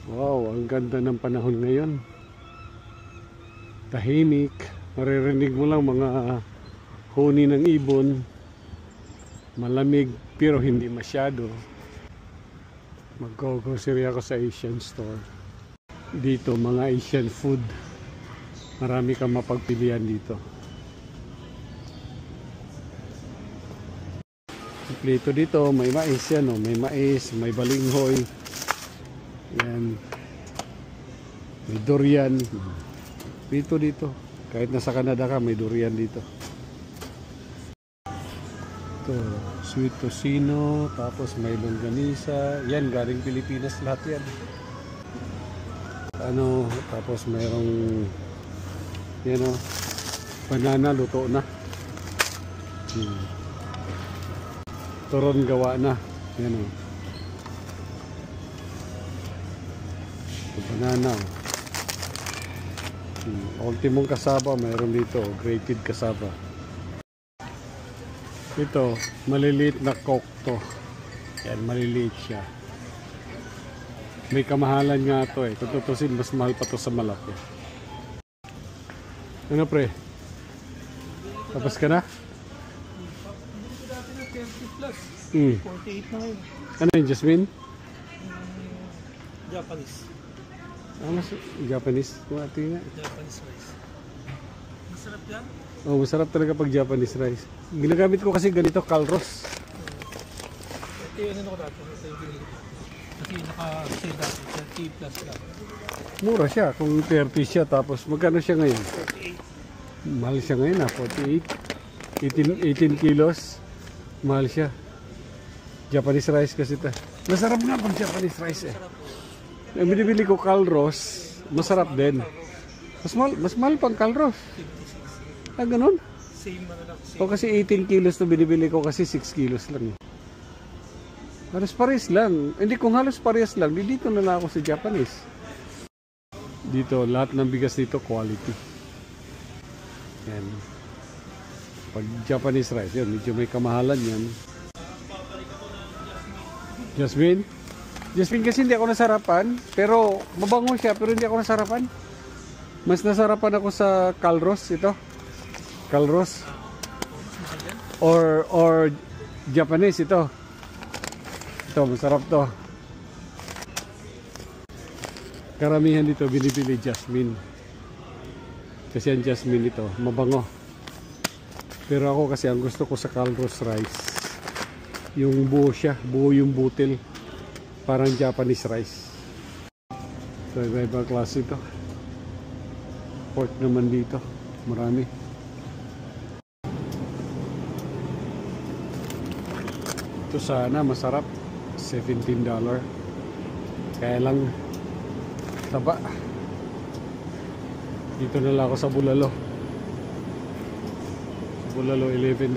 Wow, ang ganda ng panahon ngayon. Tahimik. Maririnig mo lang mga huni ng ibon. Malamig pero hindi masyado. Mag-grocery ako sa Asian store. Dito mga Asian food. Marami kang mapagpilian dito. Kompleto dito, may mais yan, oh. May mais, may balinghoy. Yan. May durian. Dito. Kahit nasa Canada ka, may durian dito. Ito, sweet tocino, tapos may longganisa. Yan, galing Pilipinas lahat yan. Tapos mayroong yan o, banana luto na. Turon gawa na. Yan o. Banana o. Ultimong kasaba mayroon dito, grated kasaba. Ito, maliliit na coke to. Yan, maliliit siya. May kamahalan nga to eh. Kung tutusin, mas mahal pa to sa malaki. Ano pre? Tapos ka na? 30 plus. 48 na ngayon. Ano yung Jasmine? Japanese. Mas Japanese? Tingnan. Japanese rice. Masarap yan? Oh, masarap talaga pag Japanese rice. Ginagamit ko kasi ganito, Calros. Ito yung ano ko dati. Ito yung pinili ko. Kasi naka-sale dati. 30 plus lang. Mura siya kung 30 siya. Tapos magkano siya ngayon? 48. Mahal siya ngayon 48. 18 kilos. Mahal siya. Japanese rice kasi ito. Masarap nga pag Japanese rice eh. Yung binibili ko Calros, masarap din. Mas mahal pang Calros. 56. Ah, ganun? Same ano lang. Same. O kasi 18 kilos to binibili ko kasi 6 kilos lang. Halos pares lang. Hindi kung halos pares lang, dito na lang ako sa Japanese. Dito, lahat ng bigas dito quality. Yan. Pag Japanese rice, yun, medyo may kamahalan yan. Jasmine? Jasmine kasi hindi ako nasarapan, pero mabango siya, pero hindi ako nasarapan. Mas nasarapan ako sa Calros ito. Calros. Or Japanese ito. Ito, masarap to. Karamihan dito binibili Jasmine. Kasi ang Jasmine ito, mabango. Pero ako kasi ang gusto ko sa Calros rice, yung buo siya, buo yung butil. Parang Japanese rice. So, iba-ibang klase ito. Pork naman dito. Marami. Ito sana masarap. $17. Kaya lang taba. Dito na lang ako sa Bulalo. Sa Bulalo, $11.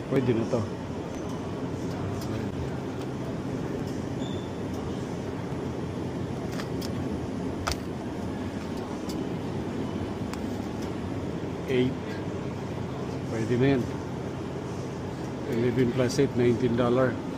Pwede na to. Pwede na yan. 11 plus 8, $19.